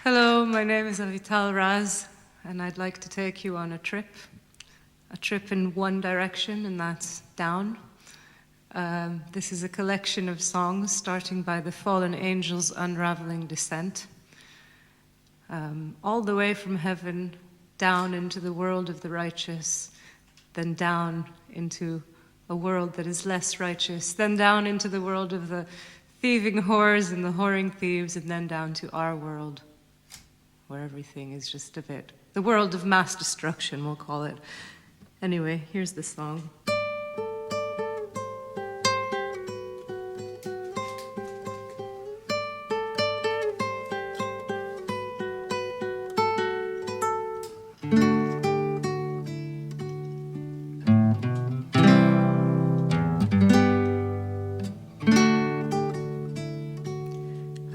Hello, my name is Avital Raz, and I'd like to take you on a trip in one direction, and that's down. This is a collection of songs starting by the fallen angels' unraveling descent, all the way from heaven down into the world of the righteous, then down into a world that is less righteous, then down into the world of the thieving whores and the whoring thieves, and then down to our world, where everything is just a bit, the world of mass destruction, we'll call it. Anyway, here's the song.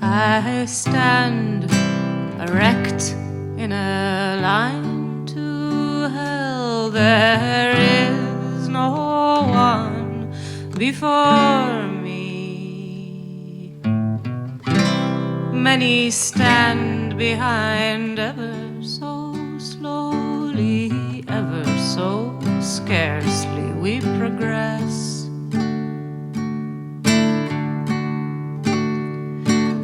I stand erect in a line to hell. There is no one before me. Many stand behind ever so slowly, ever so scarcely we progress.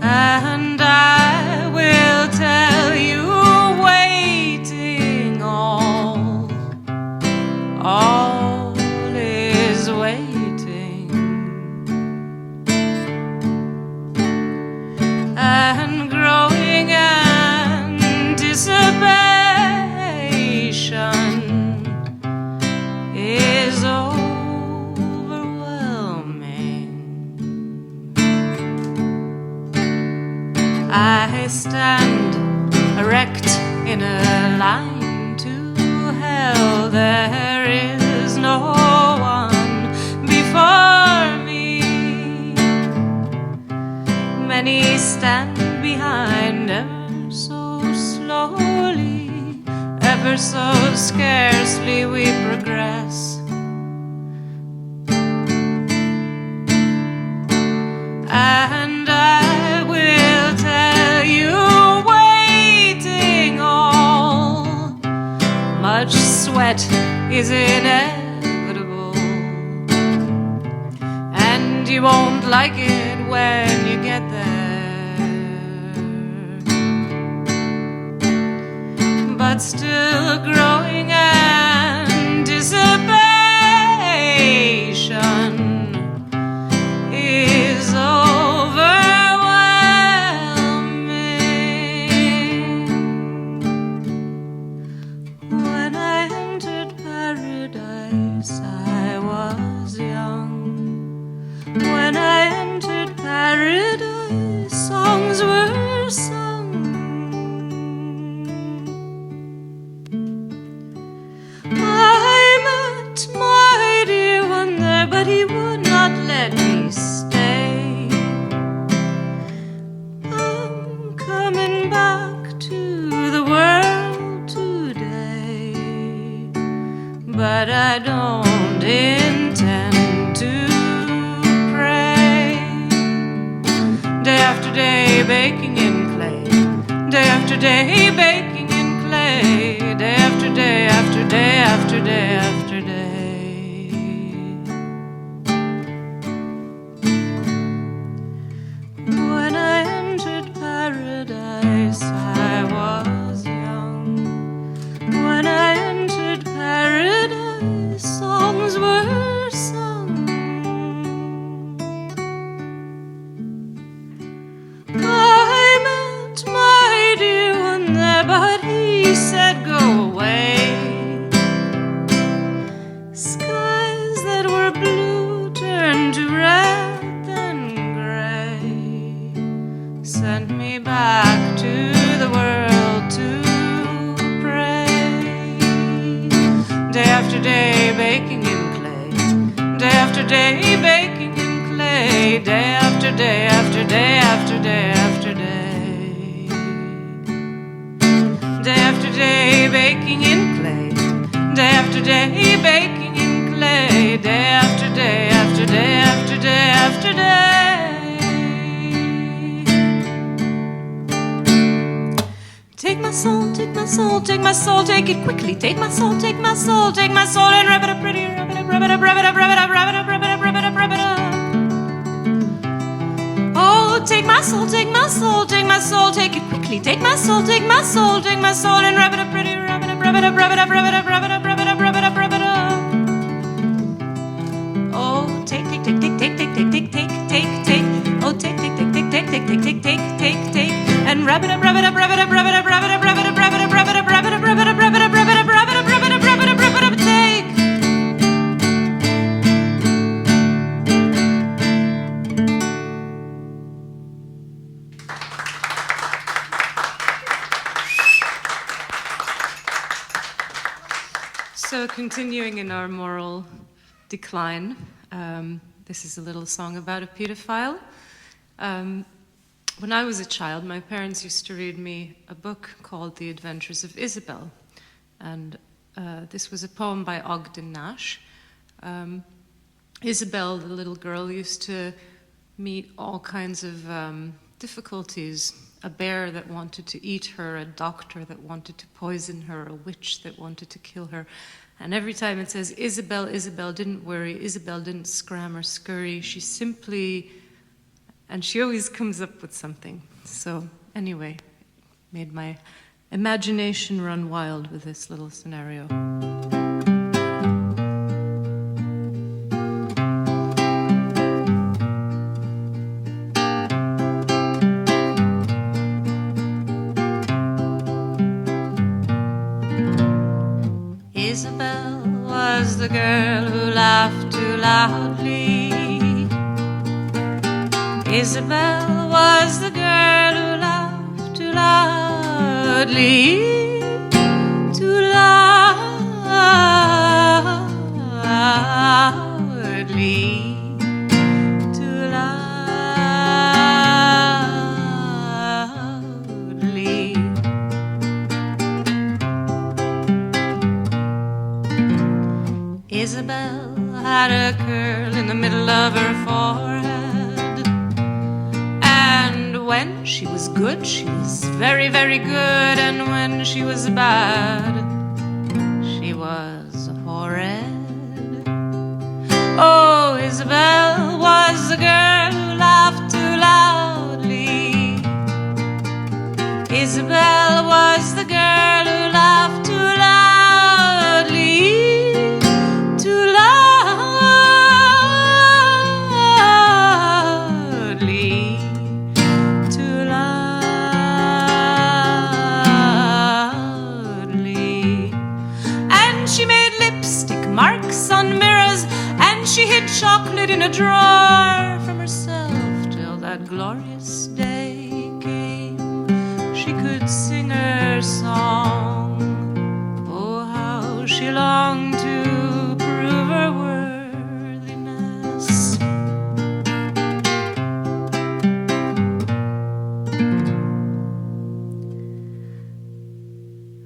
And I will tell you, waiting all is waiting, and growing anticipation is overwhelming. I stand erect in a line to hell. There is no one before me. Many stand behind ever so slowly, ever so scarcely we progress. And I will tell you, waiting all, much sweat is inevitable, and you won't like it when you get there. But still growing anticipation is overwhelming. When I entered paradise, I was young. When I entered paradise, songs were sung. I met my dear one there, but he would not let me stay. I'm coming back to the world today, but I don't intend to pray. Day after day baking in clay, day after day baking in clay, day after day after day after day after day. When I entered paradise, I was young. When I entered paradise, songs were sung. I met my dear one there, but he said, go away. Skies that were blue turned to red, then gray. Sent me back to the world to pray. Day after day baking in clay, day after day baking in clay, day after day after day after day after day. Day after day baking in clay, day after day baking in clay, day after day after day after day after day. soul, take my soul, take it quickly. Take my soul, take my soul, take my soul, and rev it up pretty, rev it up, rev it up, rev it up, rev it up, rev it up, rev it up, rev it up, rev it up. Oh, take my soul, take my soul, take my soul, take it quickly. Take my soul, take my soul, take my soul, and rev it up pretty, rev it up, rev it up, rev it up, rev it up, rev it up, rev it up, rev it up, rev it up. Oh, take, take, take, take, take, take, take, take, take, take, take. Oh, take, take, take, take, take, take, take, take, take, take, take, and rev it up, rev it up, rev it up, rev it up, rev it up, rev it up, rev it up, rev it up, rev it up, rev it up, rev it up, rev it up, rev it up, rev it up, rev it up, rev it up, rev it up, take. So, continuing in our moral decline, this is a little song about a pedophile. When I was a child, my parents used to read me a book called The Adventures of Isabelle. And this was a poem by Ogden Nash. Isabelle, the little girl, used to meet all kinds of difficulties. A bear that wanted to eat her, a doctor that wanted to poison her, a witch that wanted to kill her. And every time it says, Isabelle, Isabelle, didn't worry, Isabelle didn't scram or scurry, she simply, and she always comes up with something. So anyway, made my imagination run wild with this little scenario. Isabelle was the girl who laughed too loudly. Isabelle was the girl who laughed too loudly. Too loudly. Too loudly. Isabelle had a curl in the middle of her forehead, and when she was good, she was very, very good, and when she was bad, she was horrid. Oh, Isabelle was the girl who laughed too loudly. Isabelle was the girl who laughed too loudly. Marks on mirrors, and she hid chocolate in a drawer from herself till that glorious day came. She could sing her song. Oh, how she longed to prove her worthiness.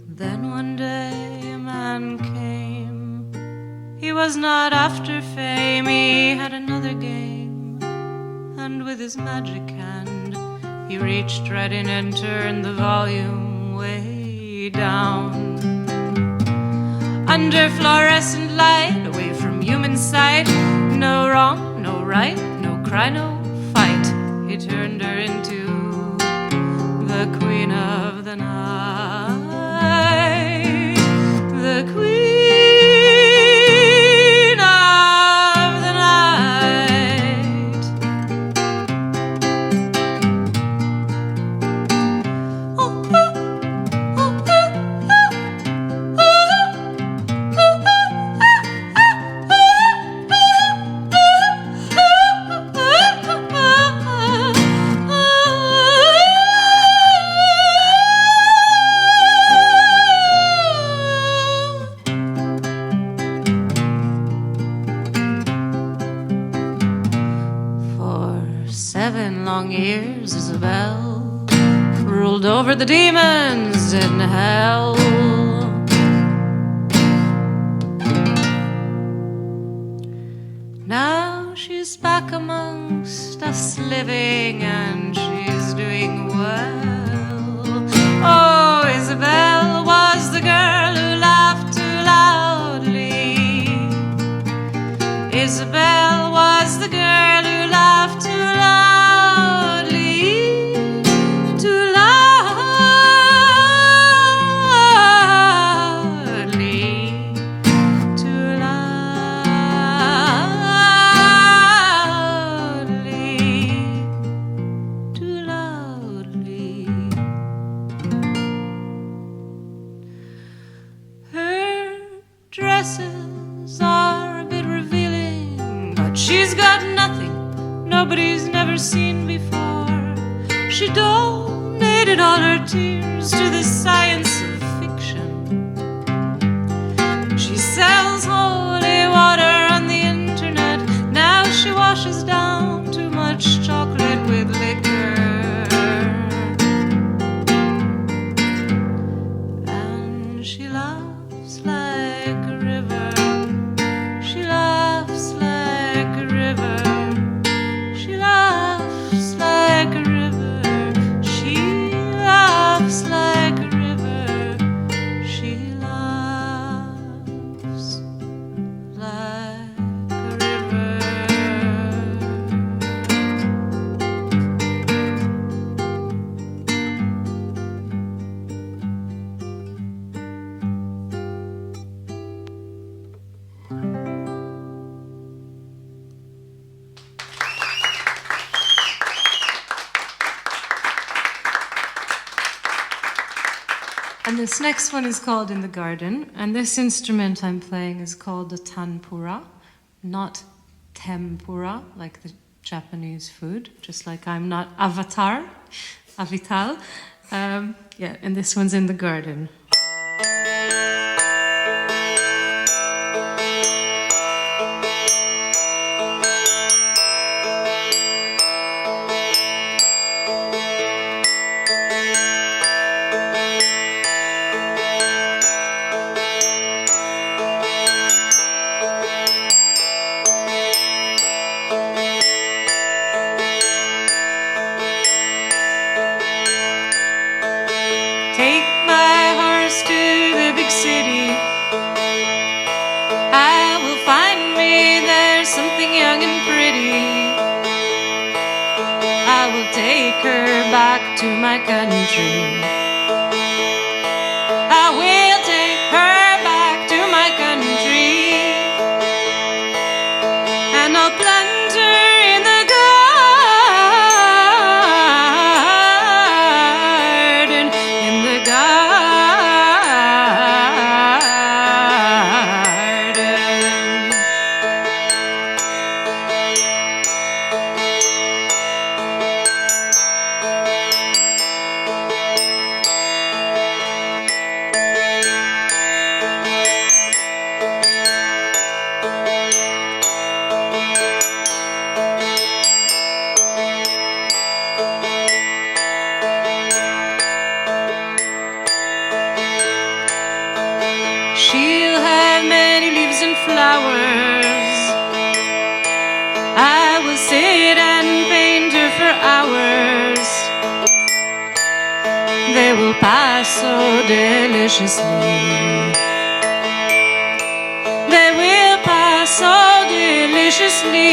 Then one day a man came. He was not after fame, he had another game, and with his magic hand he reached right in and turned the volume way down. Under fluorescent light, away from human sight, no wrong, no right, no cry, no fight. He turned her into the queen of the night. The queen years, Isabelle ruled over the demons in hell. Now she's back amongst us living, and she's doing well. Oh, Isabelle, but she's got nothing nobody's never seen before. She donated all her tears to the science of fiction. She sells holy water on the internet. Now she washes down too much chocolate with liquor. And she laughs like a river. She laughs like a river. She laughs like a river. She laughs like a river. She laughs like a river. And this next one is called In the Garden, and this instrument I'm playing is called the tanpura, not tempura, like the Japanese food, just like I'm not Avital. Yeah, and this one's In the Garden. Take my horse to the big city. I will find me there something young and pretty. I will take her back to my country. I will take her back to my country. And I'll plant her in the garden, in the garden. She'll have many leaves and flowers. I will sit and paint her for hours. They will pass so deliciously. They will pass so deliciously.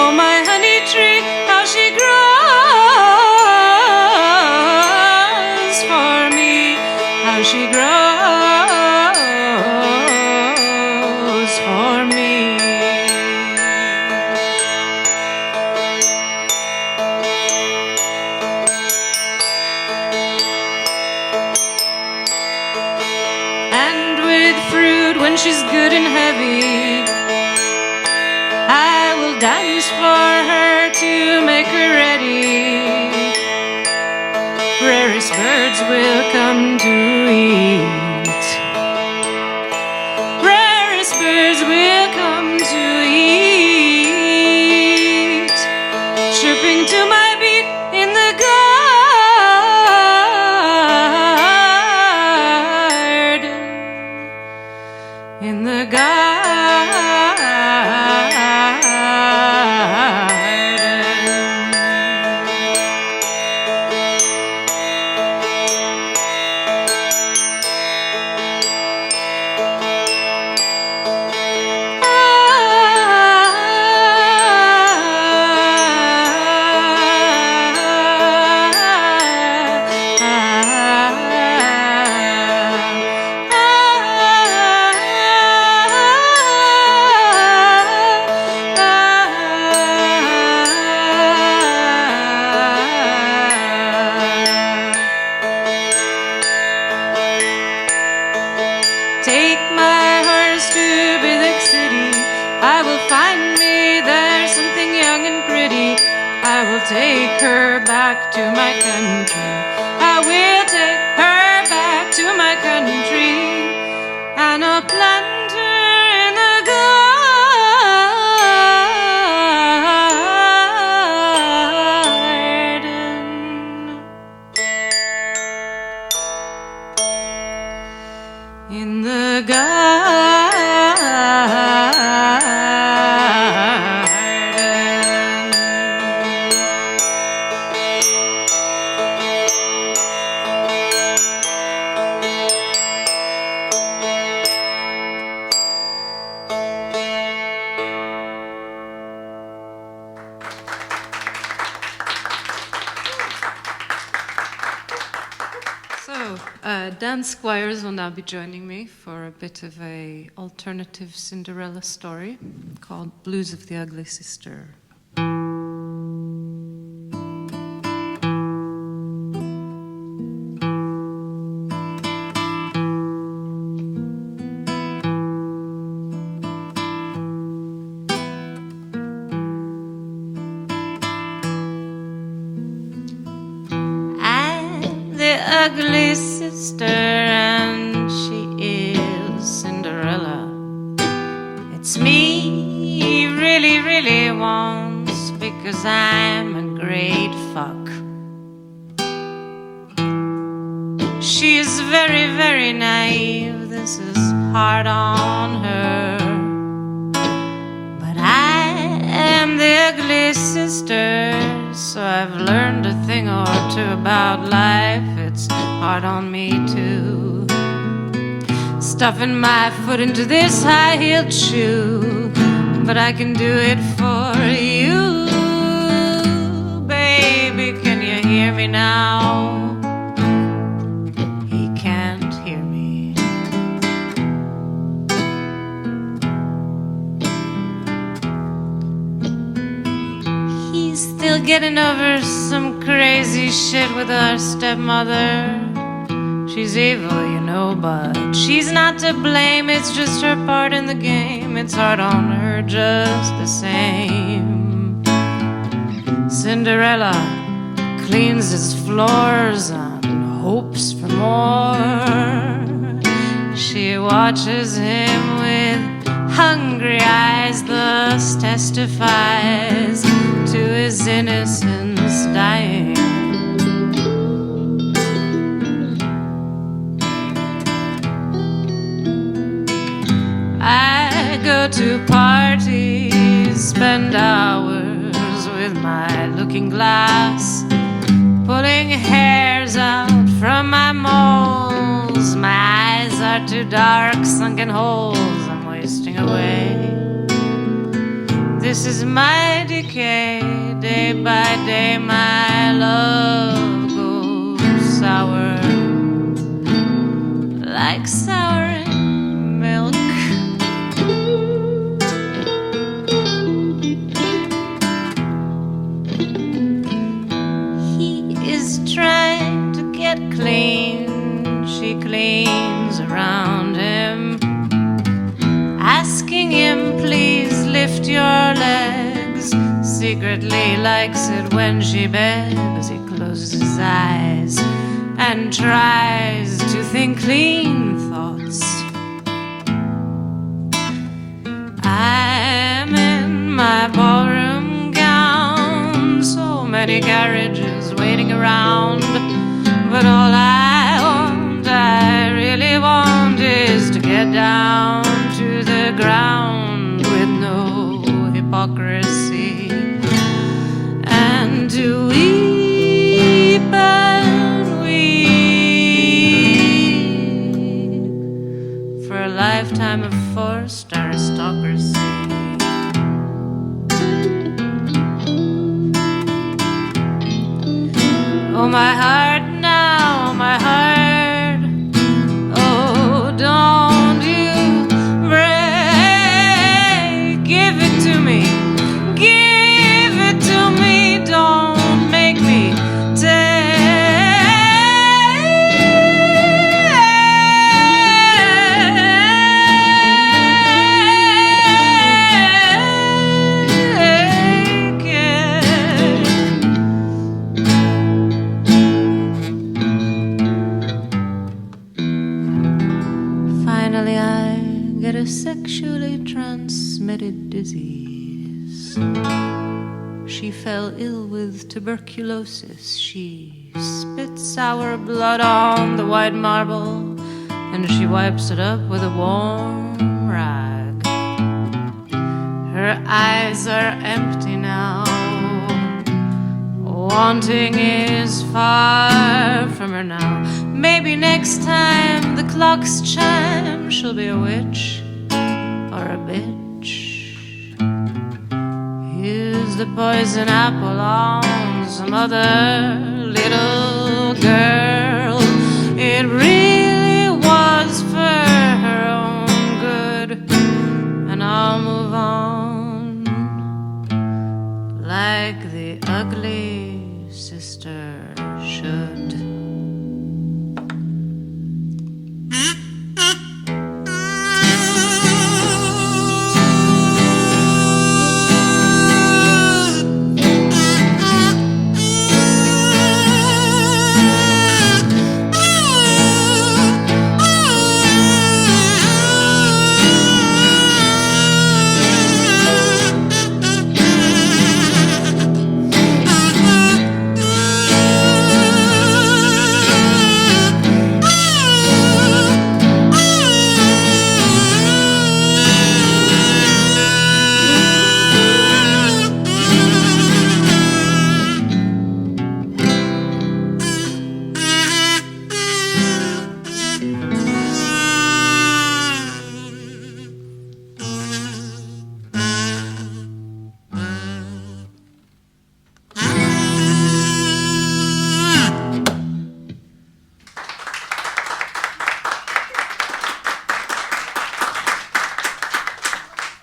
Oh, my honey tree, how she grows for me. How she grows for me. And with fruit when she's good and heavy, I will dance for her to make her ready. Rarest birds will come to eat. Rarest birds will come to eat. Chirping to my beat in the garden. In the garden. I will find me there something young and pretty. I will take her back to my country. I will take her back to my country, and I'll plant her in the garden. In the garden. Dan Squires will now be joining me for a bit of a alternative Cinderella story called Blues of the Ugly Sister. Ugly sister, and she is Cinderella. It's me he really, really wants, because I'm a great fuck. She is very, very naive. This is hard on her, but I am the ugly sister, so I've learned a thing or two about life. It's hard on me too, stuffing my foot into this high-heeled shoe, but I can do it for you. Baby, can you hear me now? He can't hear me. He's still getting over some crazy shit with our stepmother. She's evil, you know, but she's not to blame. It's just her part in the game. It's hard on her just the same. Cinderella cleans his floors and hopes for more. She watches him with hungry eyes, thus testifies to his innocence dying. I go to parties, spend hours with my looking glass, pulling hairs out from my moles. My eyes are too dark, sunken holes I'm wasting away. This is my decay, day by day my love goes sour, like souring milk. Trying to get clean, she cleans around him, asking him, please lift your legs. Secretly likes it when she begs. He closes his eyes and tries to think clean thoughts. I'm in my ballroom gown, so many carriages waiting around, but all I really want is to get down to the ground with no hypocrisy, and to weep and weep for a lifetime of forced aristocracy. Oh, my heart now, my heart, oh, don't you break. Give it to me, don't make me take. transmitted disease. She fell ill with tuberculosis. She spit sour blood on the white marble, and she wipes it up with a warm rag. Her eyes are empty now. Wanting is far from her now. Maybe next time the clocks chime, she'll be a witch or a bitch. Here's the poison apple on some other little girl. It really was for her own good, and I'll move on like the ugly sister should.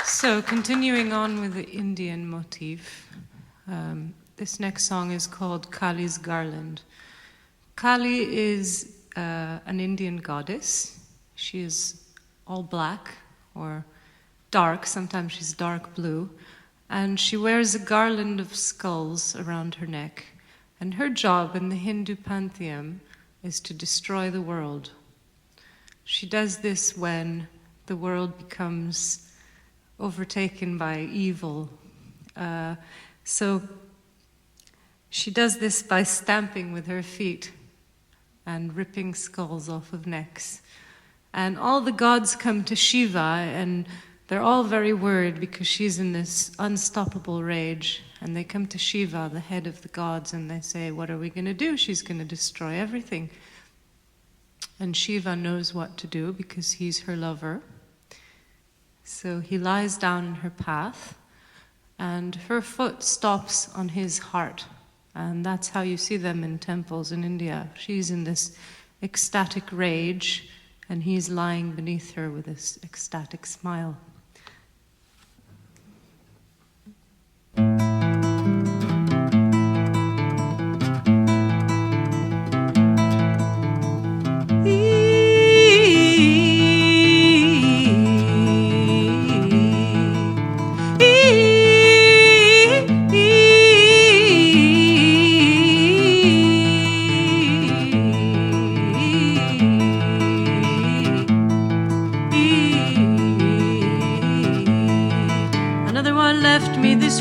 So continuing on with the Indian motif, this next song is called Kali's Garland. Kali is an Indian goddess. She is all black or dark, sometimes she's dark blue, and she wears a garland of skulls around her neck. And her job in the Hindu pantheon is to destroy the world. She does this when the world becomes overtaken by evil. So she does this by stamping with her feet and ripping skulls off of necks. And all the gods come to Shiva, and they're all very worried because she's in this unstoppable rage. And they come to Shiva, the head of the gods, and they say, what are we going to do? She's going to destroy everything. And Shiva knows what to do because he's her lover. So he lies down in her path, and her foot stops on his heart. And that's how you see them in temples in India. She's in this ecstatic rage, and he's lying beneath her with this ecstatic smile.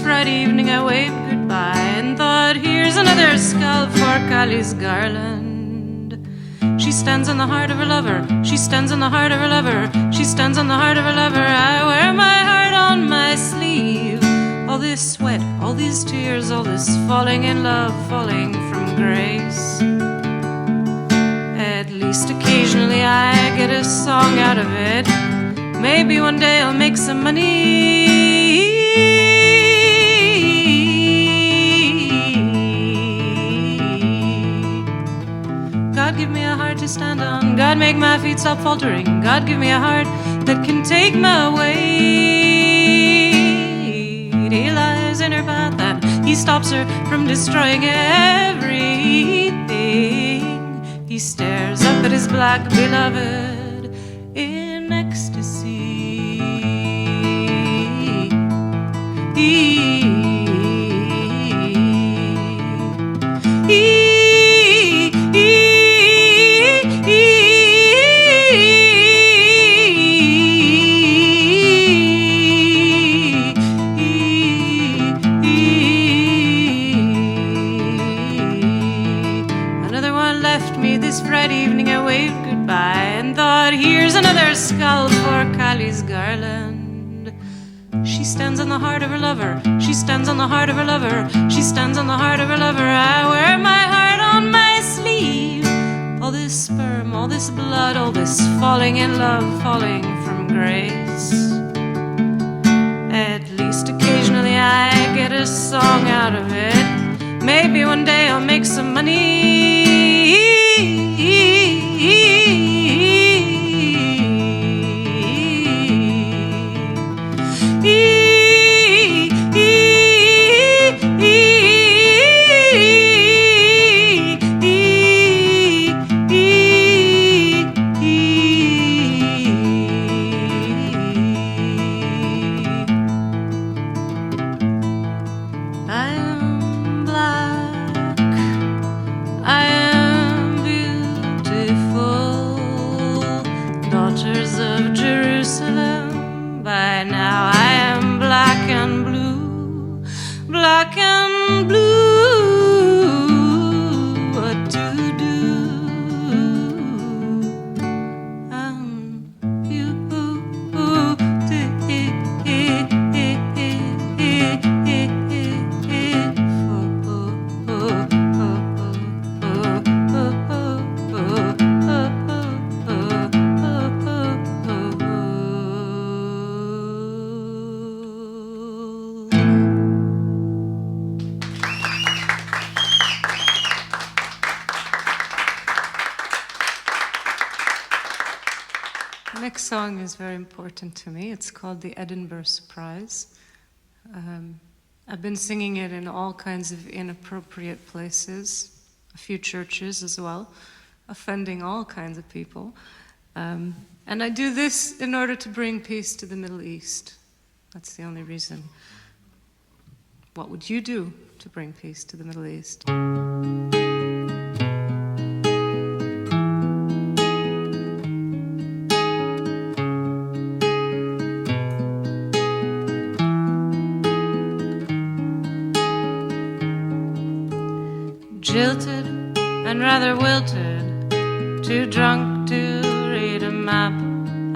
Friday evening I waved goodbye and thought, here's another skull for Kali's Garland. She stands on the heart of her lover. She stands on the heart of her lover. She stands on the heart of her lover. I wear my heart on my sleeve. All this sweat, all these tears, all this falling in love, falling from grace. At least occasionally I get a song out of it. Maybe one day I'll make some money. God give me a heart to stand on. God make my feet stop faltering. God give me a heart that can take my weight. He lies in her path and he stops her from destroying everything. He stares up at his black beloved in ecstasy. skull for Kali's Garland. She stands on the heart of her lover. She stands on the heart of her lover. She stands on the heart of her lover. I wear my heart on my sleeve. All this sperm, all this blood, all this falling in love, falling from grace. At least occasionally I get a song out of it. Maybe one day I'll make some money. Black and blue, what to do? You The next song is very important to me. It's called the Edinburgh Surprise. I've been singing it in all kinds of inappropriate places, a few churches as well, offending all kinds of people. And I do this in order to bring peace to the Middle East. That's the only reason. What would you do to bring peace to the Middle East? Jilted and rather wilted, too drunk to read a map.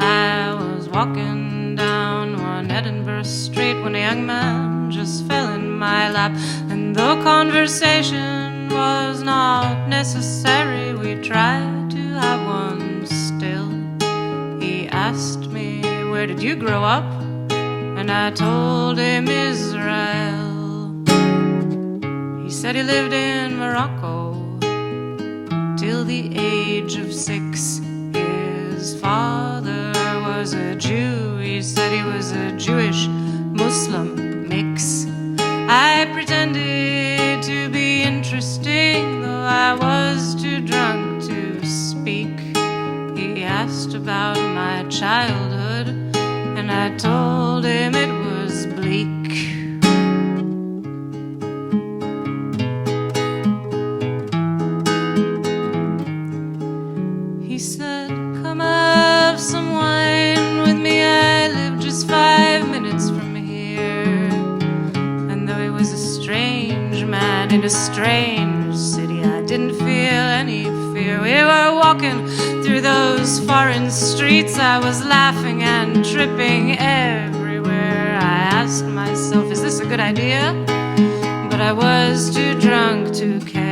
I was walking down one Edinburgh street when a young man just fell in my lap. And though conversation was not necessary, we tried to have one still. He asked me, where did you grow up? And I told him Israel. He said he lived in Morocco till the age of 6. His father was a Jew. He said he was a Jewish Muslim mix. I pretended to be interesting, though I was too drunk to speak. He asked about my childhood, and I told him it was bleak. He said, come have some wine with me. I live just 5 minutes from here. And though he was a strange man in a strange city, I didn't feel any fear. We were walking through those foreign streets. I was laughing and tripping everywhere. I asked myself, is this a good idea? But I was too drunk to care.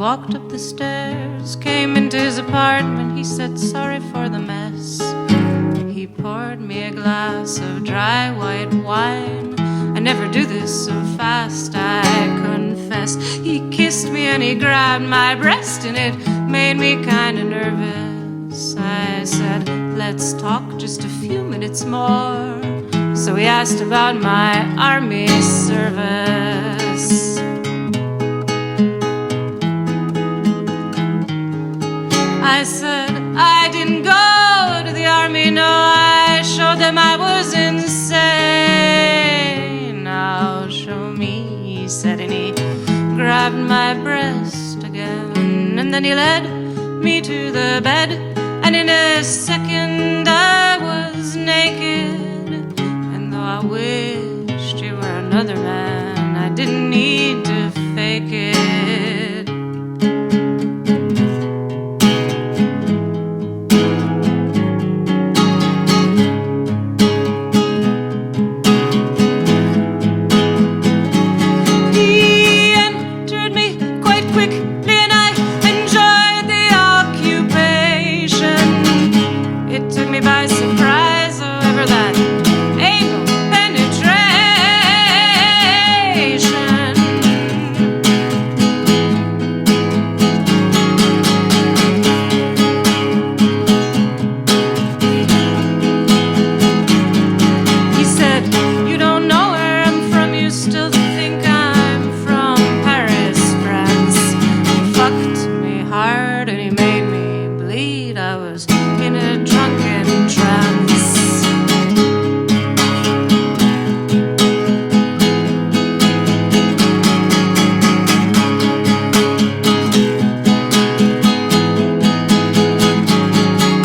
Walked up the stairs, came into his apartment. He said, sorry for the mess. He poured me a glass of dry white wine. I never do this so fast, I confess. He kissed me and he grabbed my breast, and it made me kinda nervous. I said, let's talk just a few minutes more. So he asked about my army service. I said, I didn't go to the army, no, I showed them I was insane. Now show me, he said, and he grabbed my breast again. And then he led me to the bed, and in a second I was naked. And though I wished you were another man, I I didn't need to fake it. He entered me quite quickly and I enjoyed the occupation. It took me by surprise, however, that anal penetration. He said, "You don't know where I'm from, you still think I'm from Paris, France." He fucked me hard and he made me bleed. I was in a drunken trance.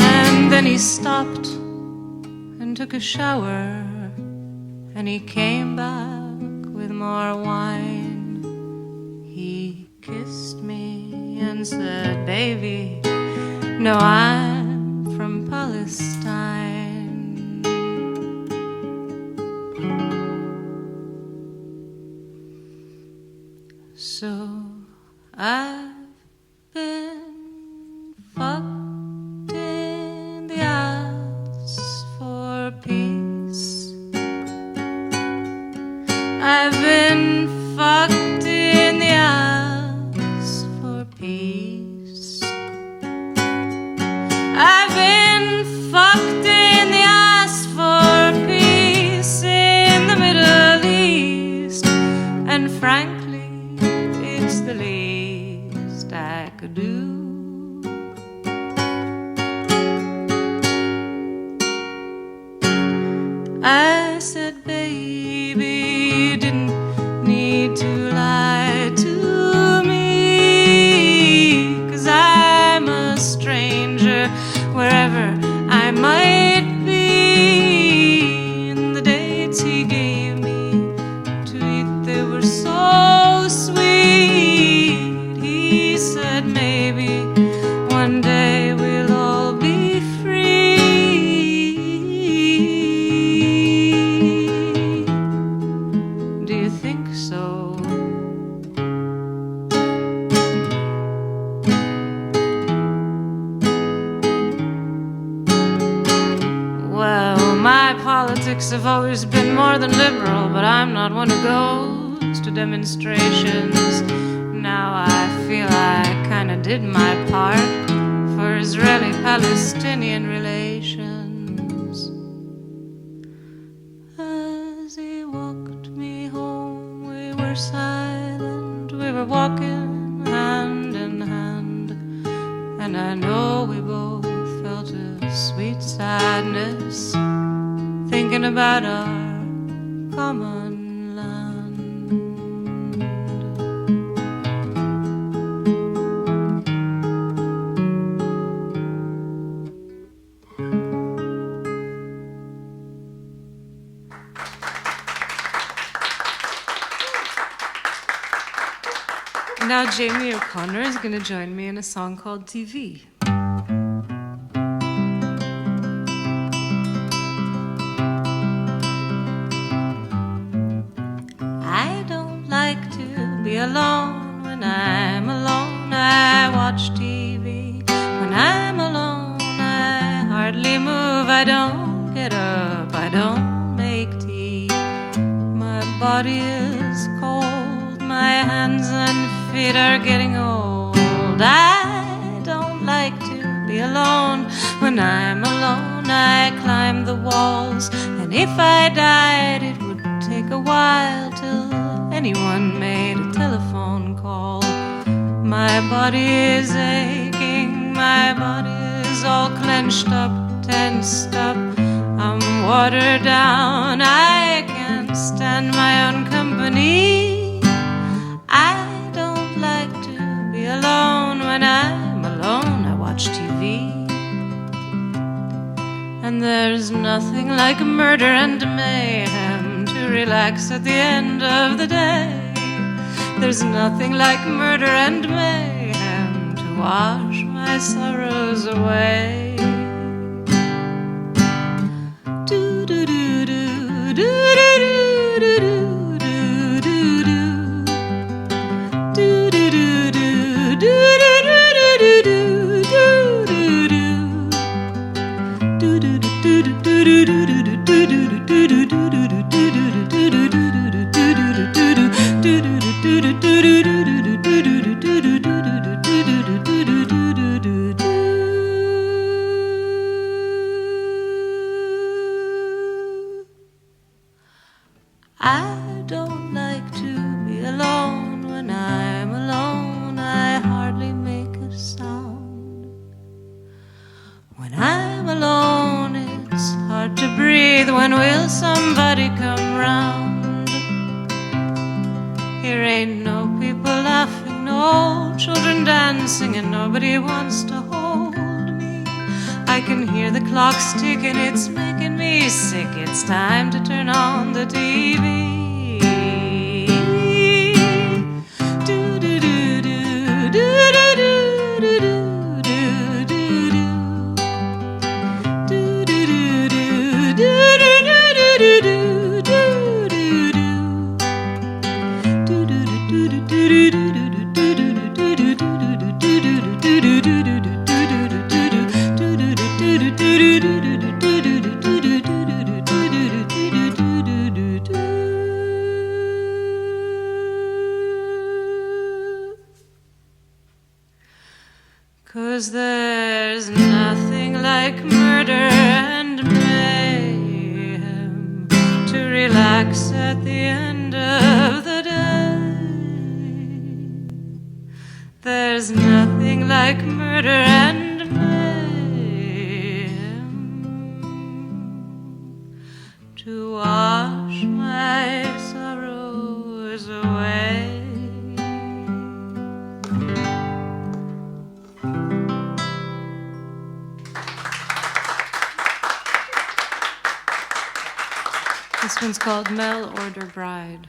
And then he stopped and took a shower, and he came back with more wine. He kissed me and said, "Baby, no, I'm from Palestine." So I've been fucked in the ass for peace. I've been fucked in the ass for peace. I've been fucked in the ass for peace in the Middle East. And frankly, it's the least I could do. I said, "Baby, you didn't need to lie to me, 'cause I'm a stranger wherever I might be." And the dates he gave me to eat, they were so sweet. He said, "Maybe one day we'll all be free." Do you think so? Well, my politics have always been more than liberal, but I'm not one who goes to demonstrations. Now I feel I kinda did my part for Israeli-Palestinian relations. As he walked me home, we were silent, we were walking hand in hand, and I know we both felt a sweet sadness thinking about our common land. Now Jamie O'Connor is going to join me in a song called TV. I don't like to be alone. When I'm alone, I watch TV. When I'm alone, I hardly move. I don't get up, I don't make tea. My body is cold, my hands and feet are getting old. I don't like to be alone. When I'm alone, I climb the walls, and if I died, it would take a while till anyone made a telephone call. My body is aching, my body is all clenched up, tensed up. I'm watered down, I can't stand my own company. I don't like to be alone. When I'm alone, I watch TV. And there's nothing like murder and mayhem to relax at the end of the day. There's nothing like murder and mayhem to wash my sorrows away. I don't like to be alone. When I'm alone, I hardly make a sound. When I'm alone, it's hard to breathe. When will somebody come round? Here ain't no people laughing, no children dancing, and nobody wants to hold me. I can hear the clocks ticking, it's making me sick. It's time to turn on the TV. Cause there's nothing like murder and mayhem to relax at the end of the day. There's nothing like murder and mayhem to wash my sorrows away. This one's called Mail Order Bride.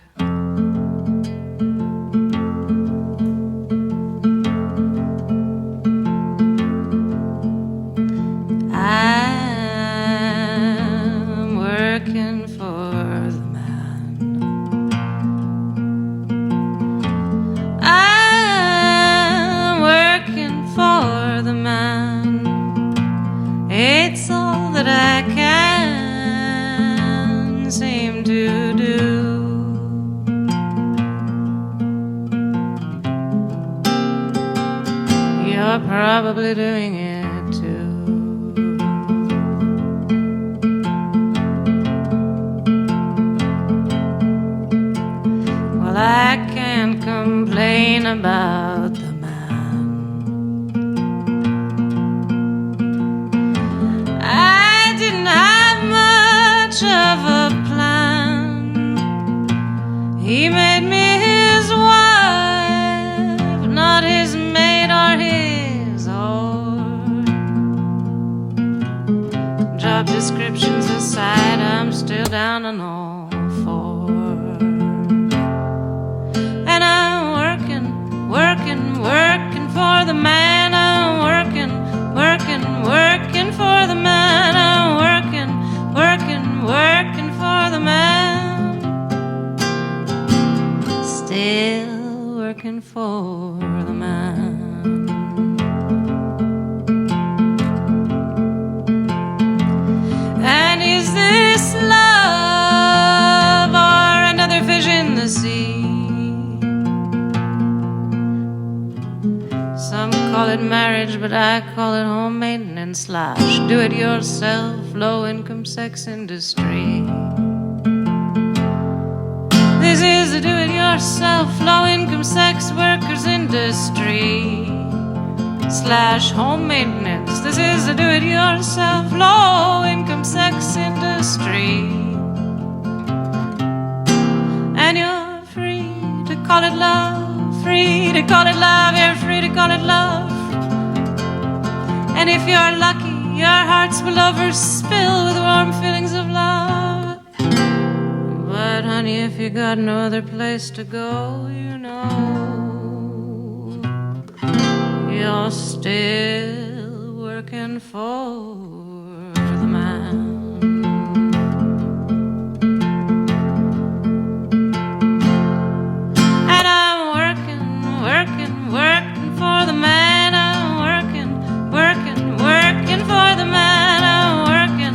I'm working for the man. I'm working for the man. It's all that I can seem to do. You're probably doing it too. Well, I can't complain about the man. I didn't have much of a he made me his wife, not his maid or his whore. Job descriptions aside, I'm still down on all fours. And I'm working for the man. I'm working for the man. I'm working for the man. Still working for the man. And is this love or another fish in the sea? Some call it marriage, but I call it home maintenance / do-it-yourself low-income sex industry. This is a do-it-yourself, low-income sex workers industry / home maintenance. This is a do-it-yourself, low-income sex industry. And you're free to call it love, free to call it love, you're free to call it love. And if you're lucky, your hearts will overspill with warm feelings of love. But honey, if you got no other place to go, you know you're still working for the man. And I'm working for the man. I'm working for the man. I'm working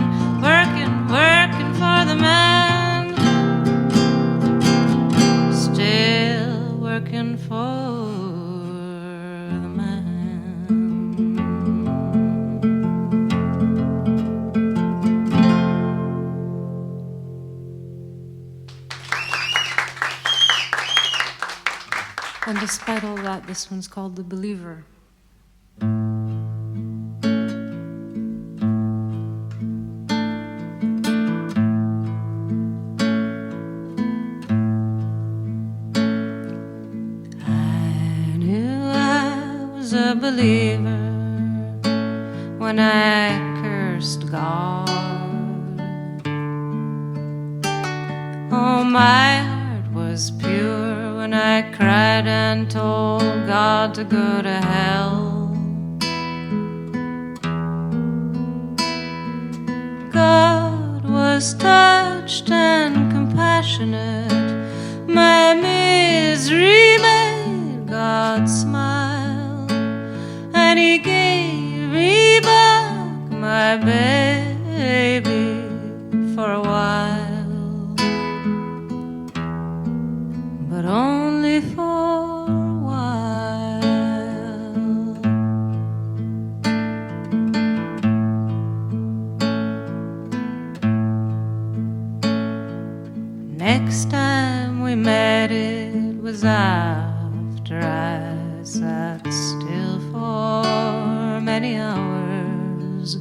for the man. Still working for the man. And despite all that, this one's called The Believer. A believer when I cursed God. Oh, my heart was pure when I cried and told God to go to hell. God was touched and compassionate. My misery made God smile. And he gave me back my baby for a while, but only for a while. Next time we met, it was after I sat still for many hours,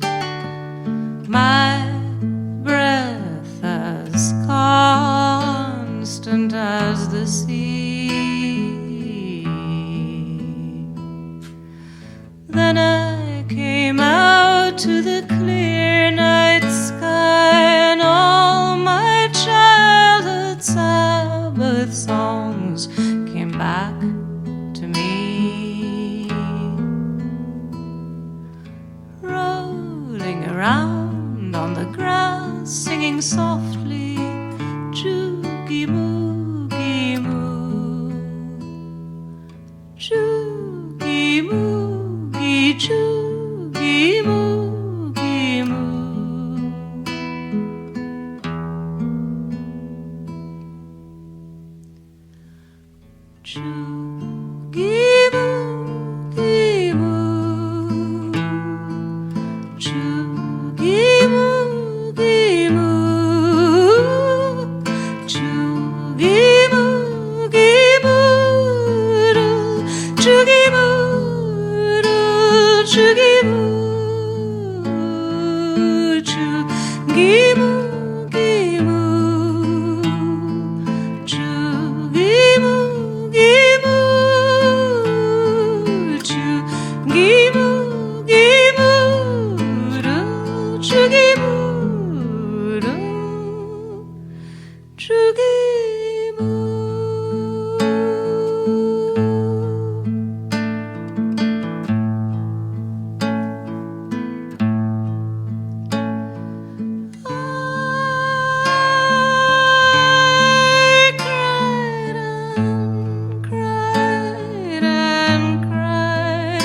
my breath as constant as the sea. Then I came out to the clear night sky, and all my childhood Sabbath songs came back to me. Around on the grass, singing softly, Choogie Moogie Moo, Choogie Moogie, Choogie Moogie Moo. Choogie Moogie Moo. Choogie Moogie Moo, Choogie Moogie Moo, Choogie Moo, Choogie Moo, Choogie Moogie Moo, Choogie Moogie Moo, Choogie Moogie Moo. Choogie Moo, Choogie Moo. I cried and cried and cried.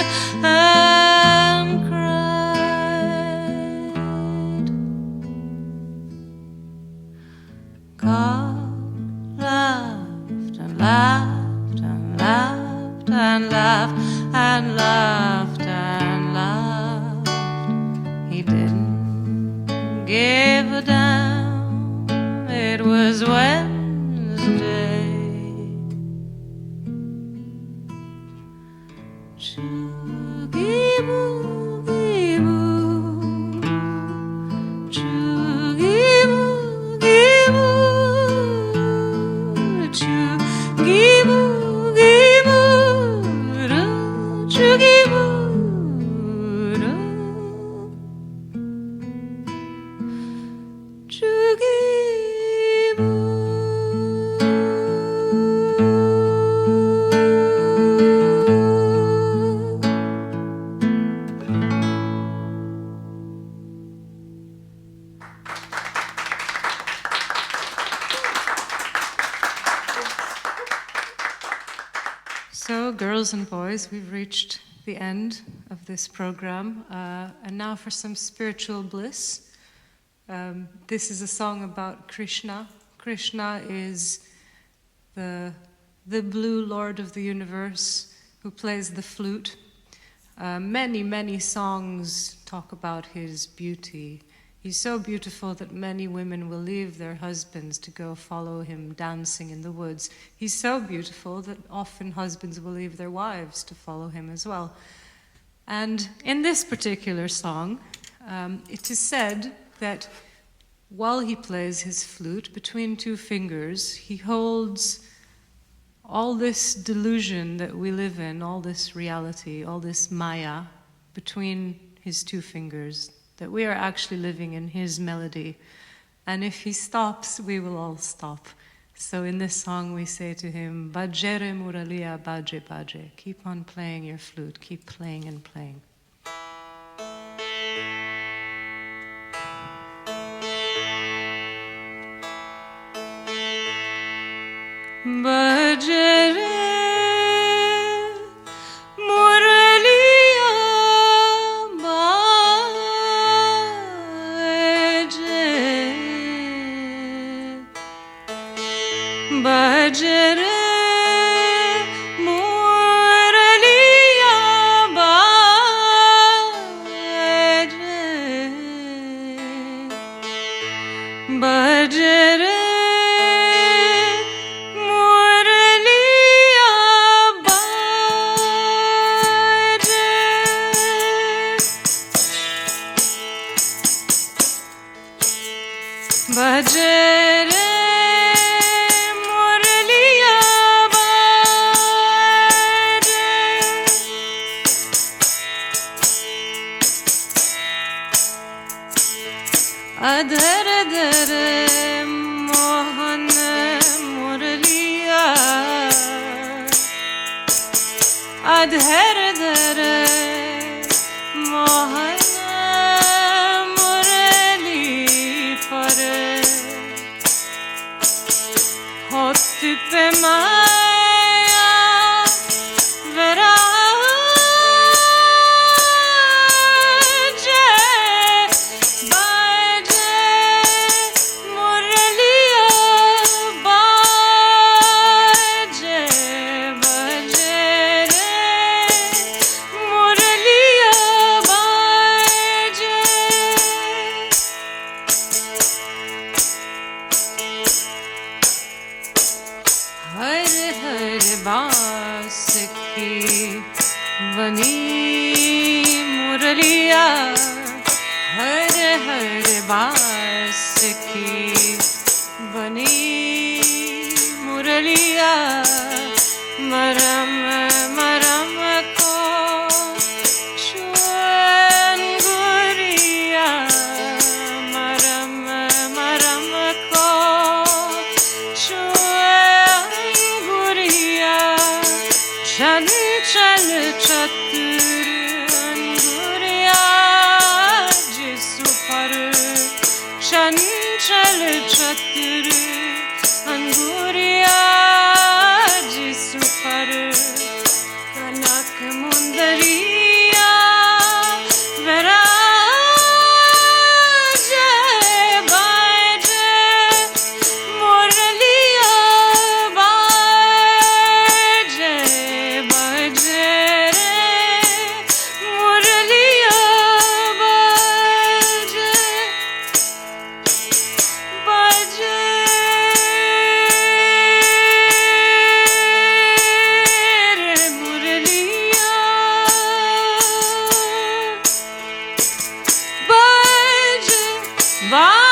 girls and boys, we've reached the end of this program. And now for some spiritual bliss. This is a song about Krishna. Krishna is the blue lord of the universe who plays the flute. Many songs talk about his beauty. He's so beautiful that many women will leave their husbands to go follow him dancing in the woods. He's so beautiful that often husbands will leave their wives to follow him as well. And in this particular song, it is said that while he plays his flute, between two fingers, he holds all this delusion that we live in, all this reality, all this maya, between his two fingers, that we are actually living in his melody. And if he stops, we will all stop. So in this song we say to him, Bajere Muralia Baje Baje, keep on playing your flute, keep playing and playing. Bajere Bajere Muraliya Baje Bajere Muraliya Baje Bajere Adhar Adhar Mohan Muraliya Adhar Adhar Mohan Murali par Hot pe maya vera बनी मुरलिया हर हर बास की बनी मुरलिया मरम मरम को छुअंगुरिया मरम मरम को छुअंगुरिया चल चल चतुर अंगुरिया जिसु पर चंचल चतुर अंगुरिया जिसु पर कनक मुंदरिया विराजे बाजे मुरलिया बाजे बाजे मुरलिया बाजे बाजे रे मुरलिया बाजे बाजे